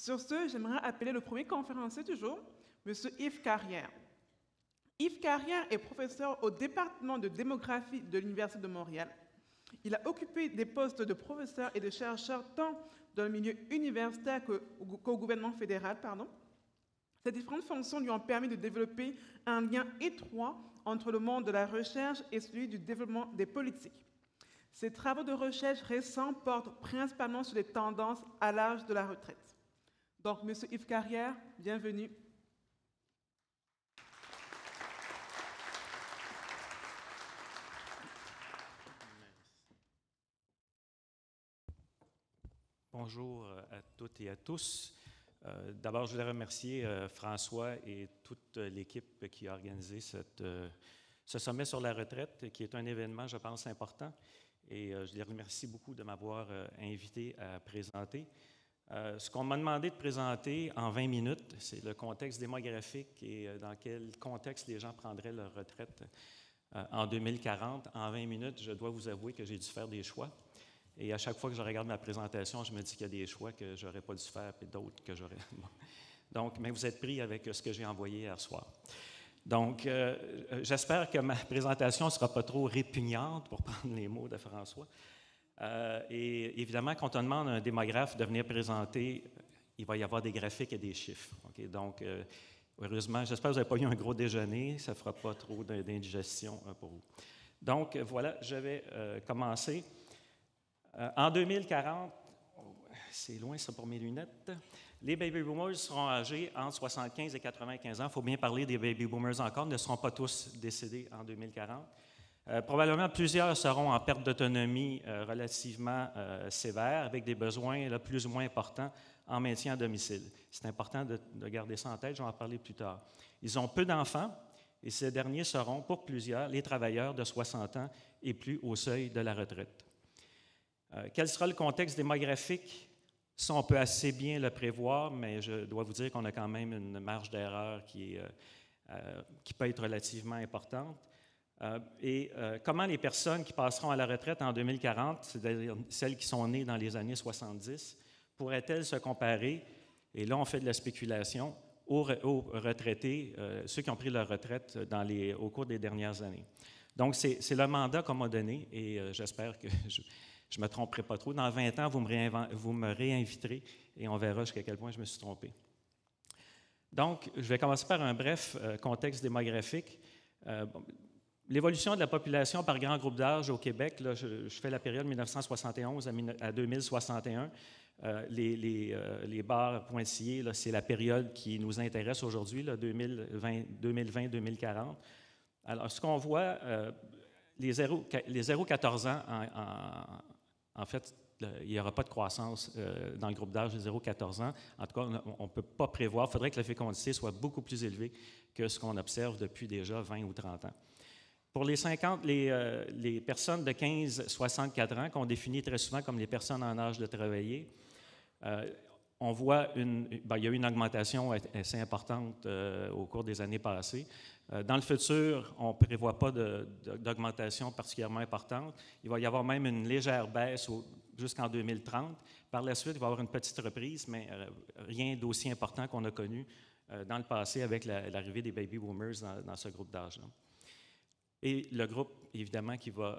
Sur ce, j'aimerais appeler le premier conférencier du jour, M. Yves Carrière. Yves Carrière est professeur au département de démographie de l'Université de Montréal. Il a occupé des postes de professeur et de chercheur tant dans le milieu universitaire qu'au gouvernement fédéral. Ces différentes fonctions lui ont permis de développer un lien étroit entre le monde de la recherche et celui du développement des politiques. Ses travaux de recherche récents portent principalement sur les tendances à l'âge de la retraite. Donc, M. Yves Carrière, bienvenue. Bonjour à toutes et à tous. D'abord, je voudrais remercier François et toute l'équipe qui a organisé ce sommet sur la retraite, qui est un événement, je pense, important. Et je les remercie beaucoup de m'avoir invité à présenter. Ce qu'on m'a demandé de présenter en 20 minutes, c'est le contexte démographique et dans quel contexte les gens prendraient leur retraite en 2040. En 20 minutes, je dois vous avouer que j'ai dû faire des choix. Et à chaque fois que je regarde ma présentation, je me dis qu'il y a des choix que je n'aurais pas dû faire et d'autres que j'aurais. Donc, mais vous êtes pris avec ce que j'ai envoyé hier soir. Donc, j'espère que ma présentation ne sera pas trop répugnante, pour prendre les mots de François. Et évidemment, quand on demande à un démographe de venir présenter, il va y avoir des graphiques et des chiffres. Okay? Donc, heureusement, j'espère que vous n'avez pas eu un gros déjeuner, ça ne fera pas trop d'indigestion pour vous. Donc, voilà, je vais commencer. En 2040, c'est loin ça pour mes lunettes, les baby boomers seront âgés entre 75 et 95 ans. Il faut bien parler des baby boomers encore, ne seront pas tous décédés en 2040. Probablement plusieurs seront en perte d'autonomie relativement sévère, avec des besoins là, plus ou moins importants en maintien à domicile. C'est important de garder ça en tête, je vais en parler plus tard. Ils ont peu d'enfants et ces derniers seront, pour plusieurs, les travailleurs de 60 ans et plus au seuil de la retraite. Quel sera le contexte démographique? Ça, on peut assez bien le prévoir, mais je dois vous dire qu'on a quand même une marge d'erreur qui peut être relativement importante. Comment les personnes qui passeront à la retraite en 2040, c'est-à-dire celles qui sont nées dans les années 70, pourraient-elles se comparer, et là on fait de la spéculation, aux retraités, ceux qui ont pris leur retraite au cours des dernières années. Donc c'est le mandat qu'on m'a donné et j'espère que je ne me tromperai pas trop. Dans 20 ans, vous me réinviterez et on verra jusqu'à quel point je me suis trompé. Donc, je vais commencer par un bref contexte démographique. L'évolution de la population par grand groupe d'âge au Québec, là, je fais la période 1971 à 2061. Les barres pointillées, c'est la période qui nous intéresse aujourd'hui, 2020-2040. Alors, ce qu'on voit, les 0-14 ans, en fait, il n'y aura pas de croissance dans le groupe d'âge de 0-14 ans. En tout cas, on ne peut pas prévoir. Il faudrait que la fécondité soit beaucoup plus élevée que ce qu'on observe depuis déjà 20 ou 30 ans. Pour les personnes de 15-64 ans, qu'on définit très souvent comme les personnes en âge de travailler, on voit il y a eu une augmentation assez importante au cours des années passées. Dans le futur, on ne prévoit pas d'augmentation particulièrement importante. Il va y avoir même une légère baisse jusqu'en 2030. Par la suite, il va y avoir une petite reprise, mais rien d'aussi important qu'on a connu dans le passé avec l'arrivée des baby boomers dans ce groupe d'âge-là. Et le groupe, évidemment, qui va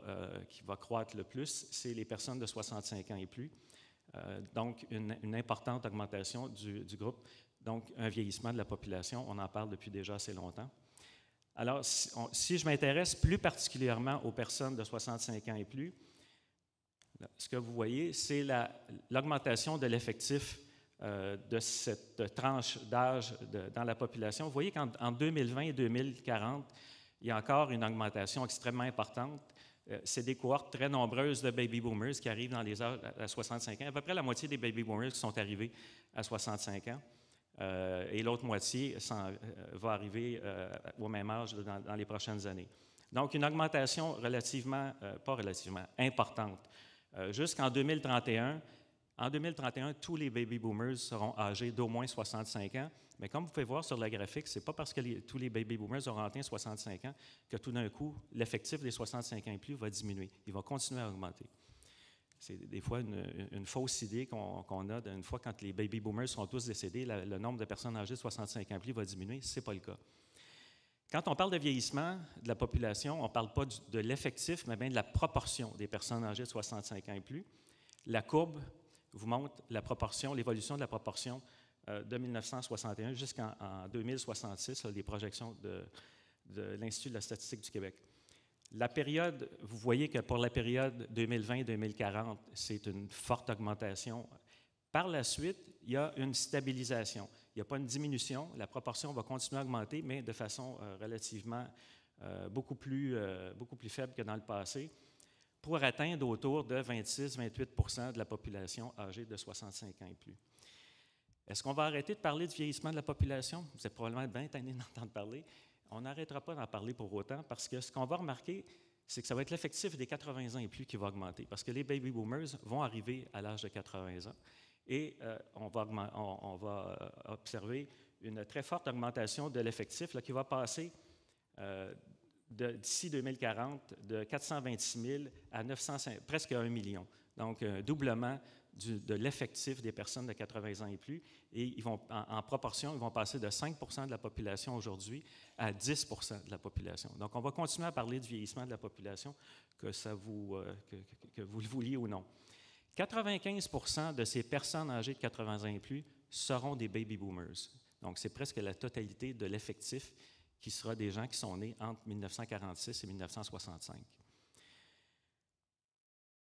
croître le plus, c'est les personnes de 65 ans et plus. Donc, une importante augmentation du groupe, donc un vieillissement de la population. On en parle depuis déjà assez longtemps. Alors, si je m'intéresse plus particulièrement aux personnes de 65 ans et plus, ce que vous voyez, c'est l'augmentation de l'effectif de cette tranche d'âge dans la population. Vous voyez qu'en 2020 et 2040, il y a encore une augmentation extrêmement importante. C'est des cohortes très nombreuses de baby boomers qui arrivent dans les âges à 65 ans. À peu près la moitié des baby boomers qui sont arrivés à 65 ans. Et l'autre moitié va arriver au même âge dans les prochaines années. Donc, une augmentation importante. Jusqu'en 2031, en 2031, tous les baby boomers seront âgés d'au moins 65 ans. Mais comme vous pouvez voir sur la graphique, ce n'est pas parce que tous les baby boomers auront atteint 65 ans que tout d'un coup, l'effectif des 65 ans et plus va diminuer. Il va continuer à augmenter. c'est des fois une fausse idée qu'on a. Une fois, quand les baby boomers seront tous décédés, le nombre de personnes âgées de 65 ans et plus va diminuer. Ce n'est pas le cas. Quand on parle de vieillissement de la population, on ne parle pas de l'effectif, mais bien de la proportion des personnes âgées de 65 ans et plus. La courbe vous montre la proportion, l'évolution de la proportion de 1961 jusqu'en 2066, les projections de l'Institut de la statistique du Québec. La période, vous voyez que pour la période 2020-2040, c'est une forte augmentation. Par la suite, il y a une stabilisation. Il n'y a pas une diminution. La proportion va continuer à augmenter, mais de façon relativement beaucoup plus faible que dans le passé, pour atteindre autour de 26-28 % de la population âgée de 65 ans et plus. Est-ce qu'on va arrêter de parler du vieillissement de la population? Vous êtes probablement bien tanné d'entendre parler. On n'arrêtera pas d'en parler pour autant parce que ce qu'on va remarquer, c'est que ça va être l'effectif des 80 ans et plus qui va augmenter parce que les baby boomers vont arriver à l'âge de 80 ans et on va observer une très forte augmentation de l'effectif qui va passer d'ici 2040 de 426 000 à presque 1 million. Donc, un doublement de l'effectif des personnes de 80 ans et plus. Et ils vont, en proportion, ils vont passer de 5 % de la population aujourd'hui à 10 % de la population. Donc, on va continuer à parler du vieillissement de la population, que vous le vouliez ou non. 95 % de ces personnes âgées de 80 ans et plus seront des baby boomers. Donc, c'est presque la totalité de l'effectif qui sera des gens qui sont nés entre 1946 et 1965.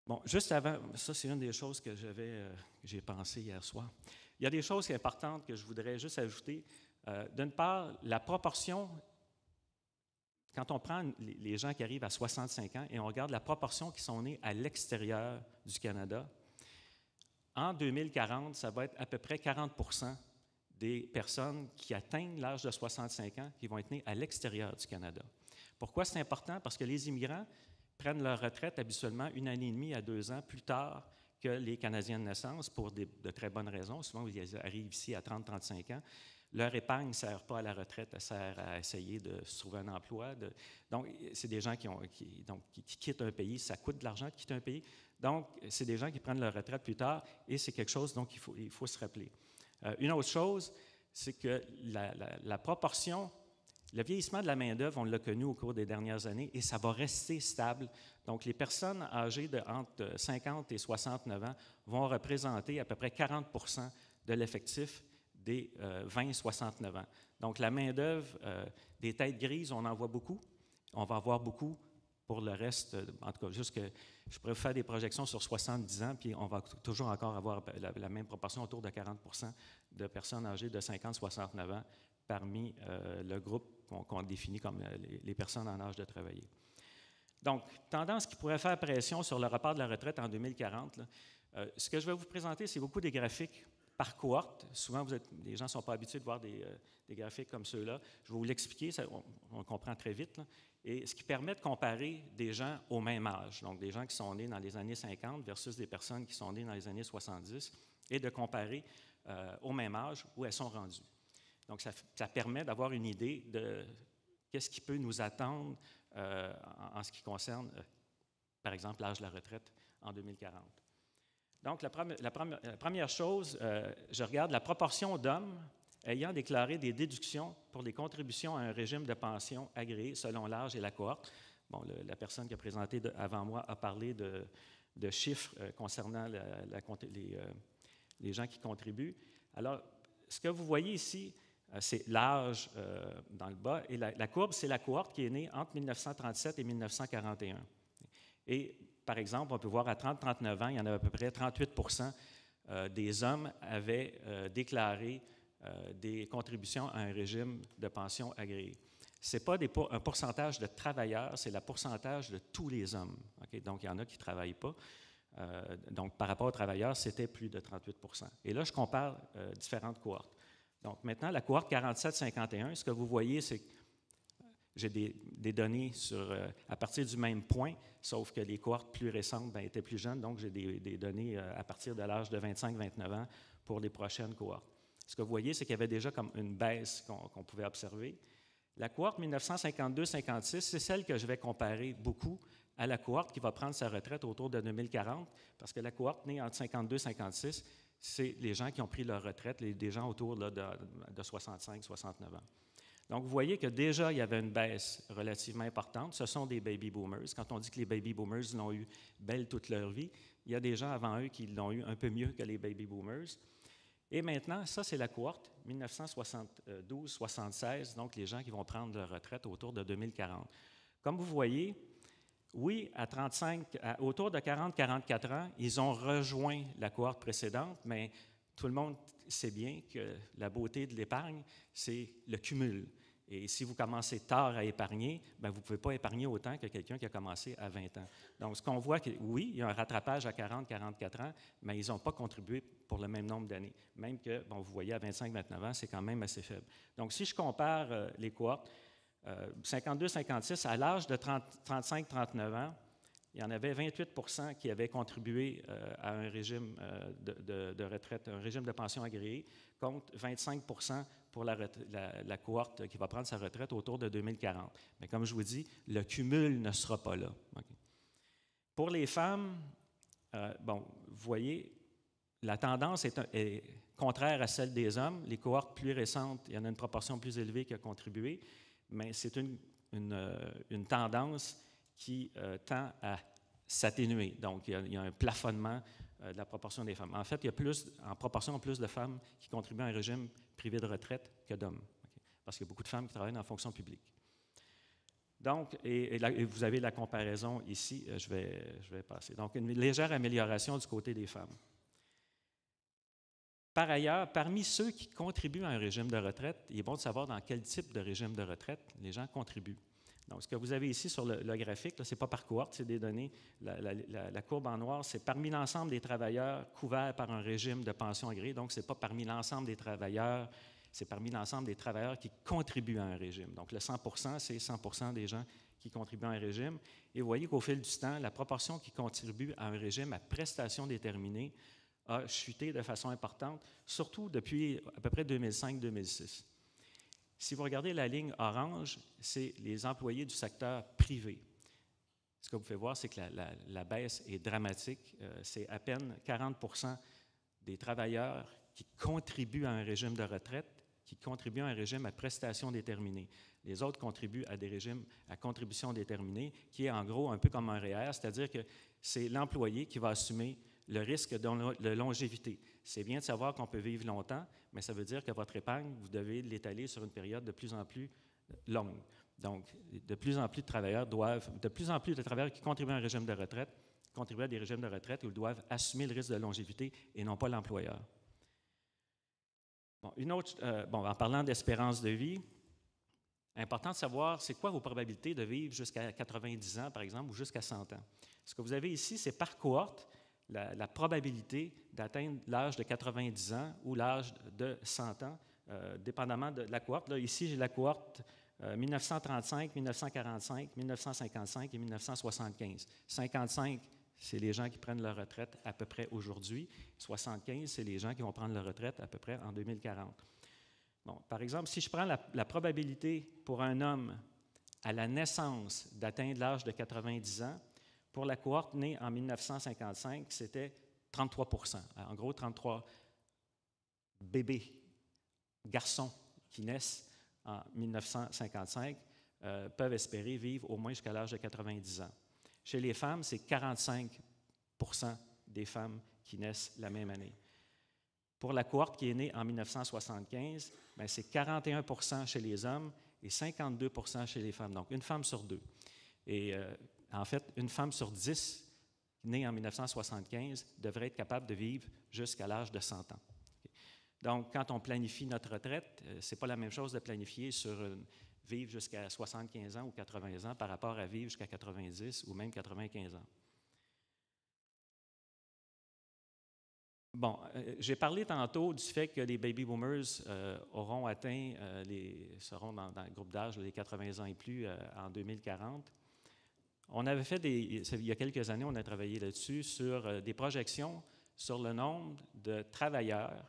Bon, juste avant, ça c'est une des choses que j'ai pensé hier soir. Il y a des choses importantes que je voudrais juste ajouter. D'une part, la proportion, quand on prend les gens qui arrivent à 65 ans et on regarde la proportion qui sont nés à l'extérieur du Canada, en 2040, ça va être à peu près 40 % des personnes qui atteignent l'âge de 65 ans qui vont être nées à l'extérieur du Canada. Pourquoi c'est important? Parce que les immigrants prennent leur retraite habituellement 1 année et demie à 2 ans plus tard que les Canadiens de naissance pour de très bonnes raisons. Souvent, ils arrivent ici à 30-35 ans. Leur épargne ne sert pas à la retraite, elle sert à essayer de se trouver un emploi. Donc, c'est des gens qui quittent un pays. Ça coûte de l'argent de quitter un pays. Donc, c'est des gens qui prennent leur retraite plus tard et c'est quelque chose dont il faut se rappeler. Une autre chose, c'est que la proportion, le vieillissement de la main-d'œuvre, on l'a connu au cours des dernières années et ça va rester stable. Donc, les personnes âgées entre 50 et 69 ans vont représenter à peu près 40 % de l'effectif des 20-69 ans. Donc, la main-d'œuvre, des têtes grises, on en voit beaucoup. On va en voir beaucoup pour le reste, en tout cas, juste que je pourrais faire des projections sur 70 ans, puis on va toujours encore avoir la même proportion, autour de 40 % de personnes âgées de 50-69 ans parmi le groupe qu'on définit comme les personnes en âge de travailler. Donc, tendance qui pourrait faire pression sur le report de la retraite en 2040, ce que je vais vous présenter, c'est beaucoup des graphiques par cohorte. Souvent, les gens ne sont pas habitués de voir des graphiques comme ceux-là. Je vais vous l'expliquer, on comprend très vite. Là. Et ce qui permet de comparer des gens au même âge, donc des gens qui sont nés dans les années 50 versus des personnes qui sont nées dans les années 70, et de comparer au même âge où elles sont rendues. Donc, ça permet d'avoir une idée de qu'est-ce qui peut nous attendre en ce qui concerne, par exemple, l'âge de la retraite en 2040. Donc, la première chose, je regarde la proportion d'hommes ayant déclaré des déductions pour les contributions à un régime de pension agréé selon l'âge et la cohorte. Bon, la personne qui a présenté avant moi a parlé de chiffres concernant les gens qui contribuent. Alors, ce que vous voyez ici, c'est l'âge dans le bas, et la courbe, c'est la cohorte qui est née entre 1937 et 1941. Et, par exemple, on peut voir à 30-39 ans, il y en a à peu près 38 % des hommes avaient déclaré des contributions à un régime de pension agréé. Ce n'est pas un pourcentage de travailleurs, c'est le pourcentage de tous les hommes. Okay? Donc, il y en a qui ne travaillent pas. Donc, par rapport aux travailleurs, c'était plus de 38 %. Et là, je compare différentes cohortes. Donc, maintenant, la cohorte 47-51, ce que vous voyez, c'est que j'ai des données à partir du même point, sauf que les cohortes plus récentes étaient plus jeunes, donc j'ai des données à partir de l'âge de 25-29 ans pour les prochaines cohortes. Ce que vous voyez, c'est qu'il y avait déjà comme une baisse qu'on pouvait observer. La cohorte 1952-56, c'est celle que je vais comparer beaucoup à la cohorte qui va prendre sa retraite autour de 2040, parce que la cohorte née entre 52 et 56, c'est les gens qui ont pris leur retraite, des gens autour là, de 65, 69 ans. Donc, vous voyez que déjà, il y avait une baisse relativement importante. Ce sont des baby boomers. Quand on dit que les baby boomers l'ont eu belle toute leur vie, il y a des gens avant eux qui l'ont eu un peu mieux que les baby boomers. Et maintenant, ça, c'est la cohorte 1972-76, donc les gens qui vont prendre leur retraite autour de 2040. Comme vous voyez, oui, autour de 40-44 ans, ils ont rejoint la cohorte précédente, mais tout le monde sait bien que la beauté de l'épargne, c'est le cumul. Et si vous commencez tard à épargner, bien, vous ne pouvez pas épargner autant que quelqu'un qui a commencé à 20 ans. Donc, ce qu'on voit, oui, il y a un rattrapage à 40-44 ans, mais ils n'ont pas contribué pour le même nombre d'années. Même que, bon, vous voyez, à 25-29 ans, c'est quand même assez faible. Donc, si je compare les cohortes, 52-56, à l'âge de 35-39 ans, il y en avait 28 qui avaient contribué à un régime de retraite, un régime de pension agréé, contre 25 pour la cohorte qui va prendre sa retraite autour de 2040. Mais comme je vous dis, le cumul ne sera pas là. Okay. Pour les femmes, bon, vous voyez, la tendance est contraire à celle des hommes. Les cohortes plus récentes, il y en a une proportion plus élevée qui a contribué, mais c'est une tendance qui tend à s'atténuer. Donc, il y a un plafonnement de la proportion des femmes. En fait, il y a en proportion plus de femmes qui contribuent à un régime privé de retraite que d'hommes, okay? Parce qu'il y a beaucoup de femmes qui travaillent dans la fonction publique. Donc, et vous avez la comparaison ici, je vais passer. Donc, une légère amélioration du côté des femmes. Par ailleurs, parmi ceux qui contribuent à un régime de retraite, il est bon de savoir dans quel type de régime de retraite les gens contribuent. Donc, ce que vous avez ici sur le graphique, ce n'est pas par cohorte, c'est des données. La courbe en noir, c'est parmi l'ensemble des travailleurs couverts par un régime de pension agréée. Donc, ce n'est pas parmi l'ensemble des travailleurs, c'est parmi l'ensemble des travailleurs qui contribuent à un régime. Donc, le 100 c'est 100 des gens qui contribuent à un régime. Et vous voyez qu'au fil du temps, la proportion qui contribue à un régime à prestations déterminées a chuté de façon importante, surtout depuis à peu près 2005-2006. Si vous regardez la ligne orange, c'est les employés du secteur privé. Ce que vous pouvez voir, c'est que la baisse est dramatique. C'est à peine 40 des travailleurs qui contribuent à un régime de retraite, qui contribuent à un régime à prestations déterminées. Les autres contribuent à des régimes à contribution déterminée, qui est en gros un peu comme un REER, c'est-à-dire que c'est l'employé qui va assumer le risque de longévité. C'est bien de savoir qu'on peut vivre longtemps, mais ça veut dire que votre épargne, vous devez l'étaler sur une période de plus en plus longue. Donc, de plus en plus de travailleurs qui contribuent à un régime de retraite, contribuent à des régimes de retraite où ils doivent assumer le risque de longévité et non pas l'employeur. Bon, en parlant d'espérance de vie, important de savoir c'est quoi vos probabilités de vivre jusqu'à 90 ans, par exemple, ou jusqu'à 100 ans. Ce que vous avez ici, c'est par cohorte, la probabilité d'atteindre l'âge de 90 ans ou l'âge de 100 ans, dépendamment de la cohorte. Là, ici, j'ai la cohorte 1935, 1945, 1955 et 1975. 55, c'est les gens qui prennent leur retraite à peu près aujourd'hui. 75, c'est les gens qui vont prendre leur retraite à peu près en 2040. Bon, par exemple, si je prends la probabilité pour un homme à la naissance d'atteindre l'âge de 90 ans, pour la cohorte née en 1955, c'était 33 %. En gros, 33 bébés, garçons qui naissent en 1955 peuvent espérer vivre au moins jusqu'à l'âge de 90 ans. Chez les femmes, c'est 45 % des femmes qui naissent la même année. Pour la cohorte qui est née en 1975, c'est 41 % chez les hommes et 52 % chez les femmes. Donc, une femme sur deux. Et en fait, une femme sur 10 née en 1975 devrait être capable de vivre jusqu'à l'âge de 100 ans. Donc, quand on planifie notre retraite, ce n'est pas la même chose de planifier sur vivre jusqu'à 75 ans ou 80 ans par rapport à vivre jusqu'à 90 ou même 95 ans. Bon, j'ai parlé tantôt du fait que les baby boomers auront atteint, seront dans le groupe d'âge les 80 ans et plus en 2040. On avait fait il y a quelques années, on a travaillé là-dessus sur des projections sur le nombre de travailleurs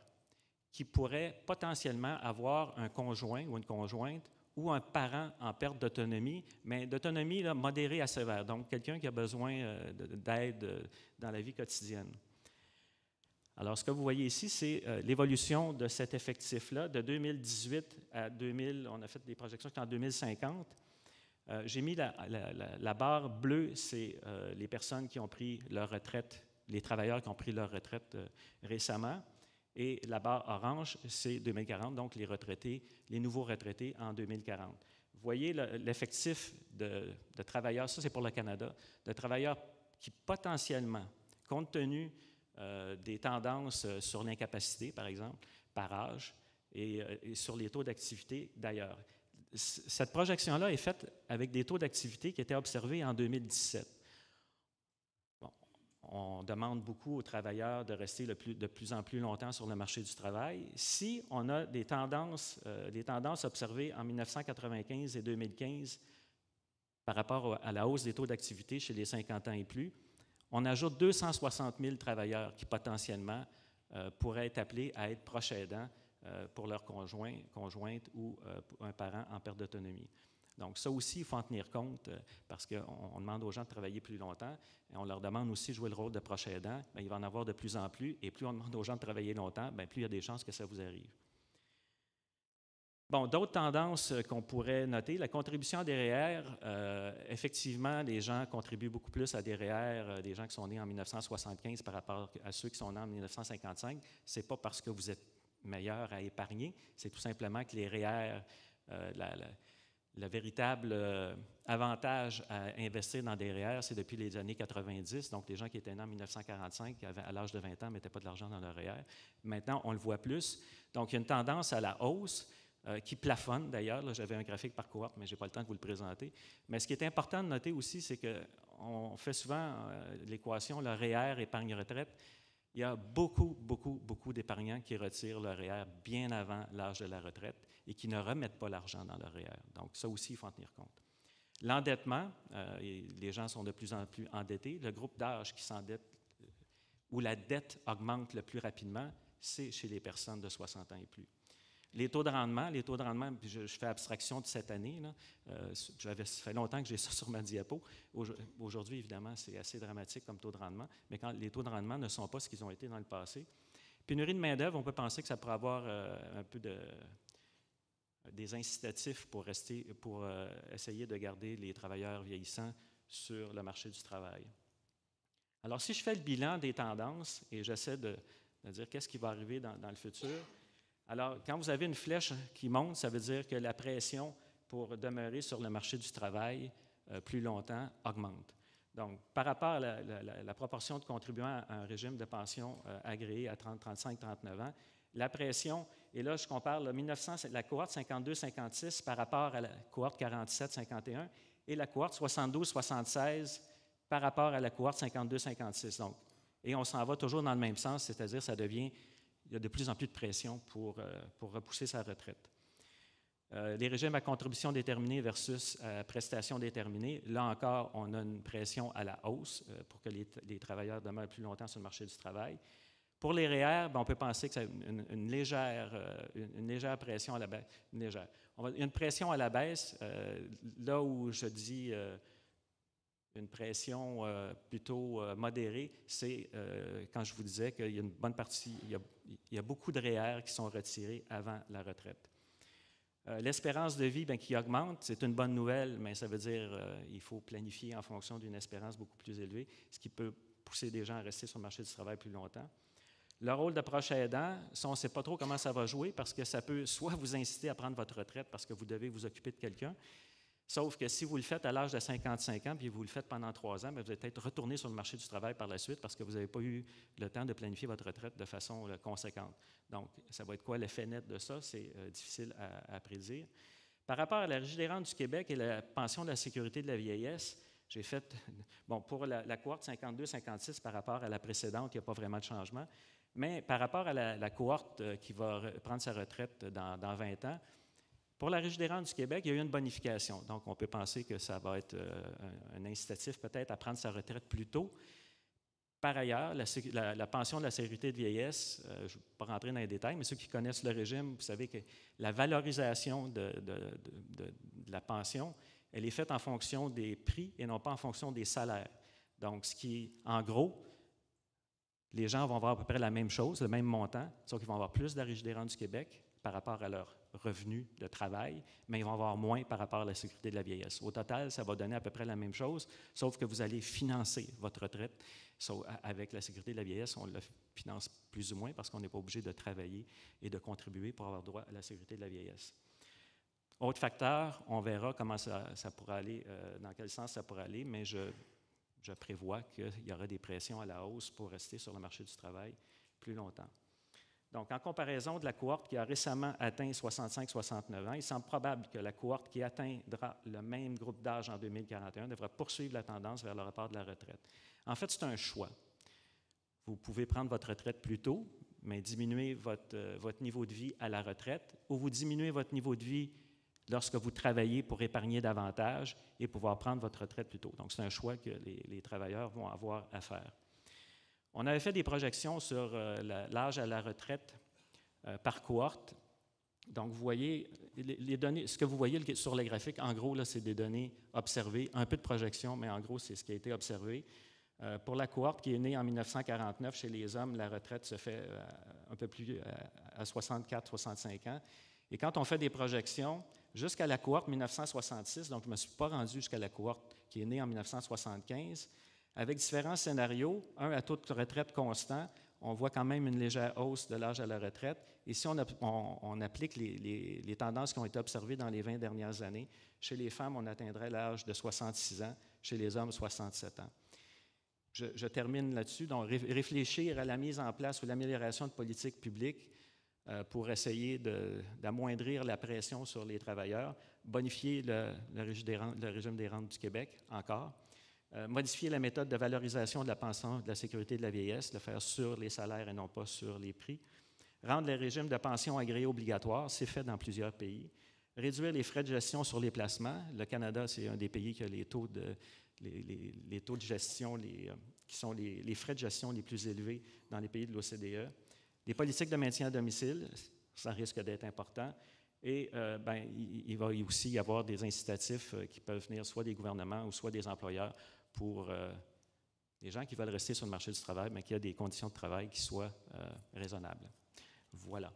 qui pourraient potentiellement avoir un conjoint ou une conjointe ou un parent en perte d'autonomie, mais d'autonomie modérée à sévère, donc quelqu'un qui a besoin d'aide dans la vie quotidienne. Alors, ce que vous voyez ici, c'est l'évolution de cet effectif-là de 2018 à 2000. On a fait des projections jusqu'en 2050. J'ai mis la barre bleue, c'est les personnes qui ont pris leur retraite, les travailleurs qui ont pris leur retraite récemment. Et la barre orange, c'est 2040, donc les retraités, les nouveaux retraités en 2040. Vous voyez l'effectif de travailleurs, ça c'est pour le Canada, de travailleurs qui potentiellement, compte tenu des tendances sur l'incapacité, par exemple, par âge, et sur les taux d'activité d'ailleurs. Cette projection-là est faite avec des taux d'activité qui étaient observés en 2017. Bon, on demande beaucoup aux travailleurs de rester de plus en plus longtemps sur le marché du travail. Si on a des tendances observées en 1995 et 2015 par rapport à la hausse des taux d'activité chez les 50 ans et plus, on ajoute 260 000 travailleurs qui potentiellement pourraient être appelés à être proches aidants pour leur conjoint, conjointe ou un parent en perte d'autonomie. Donc ça aussi, il faut en tenir compte parce qu'on demande aux gens de travailler plus longtemps et on leur demande aussi de jouer le rôle de proche aidant. Bien, il va en avoir de plus en plus et plus on demande aux gens de travailler longtemps, bien, plus il y a des chances que ça vous arrive. Bon, d'autres tendances qu'on pourrait noter, la contribution à des REER, effectivement, les gens contribuent beaucoup plus à des REER, des gens qui sont nés en 1975 par rapport à ceux qui sont nés en 1955. Ce n'est pas parce que vous êtes meilleur à épargner, c'est tout simplement que les REER, le véritable avantage à investir dans des REER, c'est depuis les années 90, donc les gens qui étaient nés en 1945, qui avaient à l'âge de 20 ans, ne mettaient pas de l'argent dans leur REER. Maintenant, on le voit plus. Donc, il y a une tendance à la hausse. Qui plafonne d'ailleurs. J'avais un graphique par cohorte, mais je n'ai pas le temps de vous le présenter. Mais ce qui est important de noter aussi, c'est qu'on fait souvent l'équation, le REER, épargne-retraite. Il y a beaucoup d'épargnants qui retirent le REER bien avant l'âge de la retraite et qui ne remettent pas l'argent dans le REER. Donc, ça aussi, il faut en tenir compte. L'endettement, les gens sont de plus en plus endettés. Le groupe d'âge qui s'endette, où la dette augmente le plus rapidement, c'est chez les personnes de 60 ans et plus. Les taux de rendement, je fais abstraction de cette année. Ça fait longtemps que j'ai ça sur ma diapo. Aujourd'hui, évidemment, c'est assez dramatique comme taux de rendement, mais quand les taux de rendement ne sont pas ce qu'ils ont été dans le passé. Pénurie de main-d'œuvre, on peut penser que ça pourrait avoir un peu des incitatifs pour essayer de garder les travailleurs vieillissants sur le marché du travail. Alors, si je fais le bilan des tendances et j'essaie de dire qu'est-ce qui va arriver dans le futur, alors, quand vous avez une flèche qui monte, ça veut dire que la pression pour demeurer sur le marché du travail plus longtemps augmente. Donc, par rapport à la proportion de contribuants à un régime de pension agréé à 30, 35, 39 ans, la pression, et là, je compare la cohorte 52-56 par rapport à la cohorte 47-51 et la cohorte 72-76 par rapport à la cohorte 52-56. Et on s'en va toujours dans le même sens, c'est-à-dire il y a de plus en plus de pression pour repousser sa retraite. Les régimes à contribution déterminée versus prestations déterminées, là encore, on a une pression à la hausse pour que les travailleurs demeurent plus longtemps sur le marché du travail. Pour les REER, on peut penser que c'est une légère pression à la baisse. Il y a une pression à la baisse, là où je dis une pression plutôt modérée, c'est quand je vous disais qu'il y a une bonne partie, il y a beaucoup de REER qui sont retirés avant la retraite. L'espérance de vie qui augmente, c'est une bonne nouvelle, mais ça veut dire qu'il faut planifier en fonction d'une espérance beaucoup plus élevée, ce qui peut pousser des gens à rester sur le marché du travail plus longtemps. Le rôle de proche aidant, ça, on ne sait pas trop comment ça va jouer parce que ça peut soit vous inciter à prendre votre retraite parce que vous devez vous occuper de quelqu'un, sauf que si vous le faites à l'âge de 55 ans puis vous le faites pendant 3 ans, bien, vous allez peut-être retourner sur le marché du travail par la suite parce que vous n'avez pas eu le temps de planifier votre retraite de façon conséquente. Donc, ça va être quoi l'effet net de ça? C'est difficile à prédire. Par rapport à la Régie des rentes du Québec et la pension de la sécurité de la vieillesse, j'ai fait, pour la cohorte 52-56 par rapport à la précédente, il n'y a pas vraiment de changement. Mais par rapport à la cohorte qui va prendre sa retraite dans 20 ans, pour la Régie des rentes du Québec, il y a eu une bonification. Donc, on peut penser que ça va être un incitatif peut-être à prendre sa retraite plus tôt. Par ailleurs, la pension de la sécurité de vieillesse, je ne vais pas rentrer dans les détails, mais ceux qui connaissent le régime, vous savez que la valorisation de la pension, elle est faite en fonction des prix et non pas en fonction des salaires. Donc, en gros, les gens vont avoir à peu près la même chose, le même montant, sauf qu'ils vont avoir plus d'Arigie des rentes du Québec par rapport à leur revenu de travail, mais ils vont avoir moins par rapport à la sécurité de la vieillesse. Au total, ça va donner à peu près la même chose, sauf que vous allez financer votre retraite. Avec la sécurité de la vieillesse, on le finance plus ou moins parce qu'on n'est pas obligé de travailler et de contribuer pour avoir droit à la sécurité de la vieillesse. Autre facteur, on verra comment ça pourra aller, dans quel sens ça pourra aller, mais je prévois qu'il y aura des pressions à la hausse pour rester sur le marché du travail plus longtemps. Donc, en comparaison de la cohorte qui a récemment atteint 65-69 ans, il semble probable que la cohorte qui atteindra le même groupe d'âge en 2041 devra poursuivre la tendance vers le report de la retraite. En fait, c'est un choix. Vous pouvez prendre votre retraite plus tôt, mais diminuer votre niveau de vie à la retraite, ou vous diminuez votre niveau de vie lorsque vous travaillez pour épargner davantage et pouvoir prendre votre retraite plus tôt. Donc, c'est un choix que les travailleurs vont avoir à faire. On avait fait des projections sur l'âge à la retraite par cohorte. Donc, vous voyez, les données, ce que vous voyez sur les graphiques, en gros, là, c'est des données observées, un peu de projection, mais en gros, c'est ce qui a été observé. Pour la cohorte qui est née en 1949, chez les hommes, la retraite se fait un peu plus à 64-65 ans. Et quand on fait des projections, jusqu'à la cohorte 1966, donc je ne me suis pas rendu jusqu'à la cohorte qui est née en 1975, avec différents scénarios, un à taux de retraite constant, on voit quand même une légère hausse de l'âge à la retraite. Et si on applique les tendances qui ont été observées dans les 20 dernières années, chez les femmes, on atteindrait l'âge de 66 ans, chez les hommes, 67 ans. Je termine là-dessus. Donc, réfléchir à la mise en place ou l'amélioration de politiques publiques pour essayer d'amoindrir la pression sur les travailleurs, bonifier le régime des rentes du Québec, encore, modifier la méthode de valorisation de la pension de la sécurité de la vieillesse, le faire sur les salaires et non pas sur les prix, rendre les régimes de pension agréés obligatoires, c'est fait dans plusieurs pays, réduire les frais de gestion sur les placements. Le Canada, c'est un des pays qui a les taux de gestion, qui sont les frais de gestion les plus élevés dans les pays de l'OCDE. Les politiques de maintien à domicile, ça risque d'être important. Et il va aussi y avoir des incitatifs qui peuvent venir soit des gouvernements ou soit des employeurs pour les gens qui veulent rester sur le marché du travail, mais qui ont des conditions de travail qui soient raisonnables. Voilà.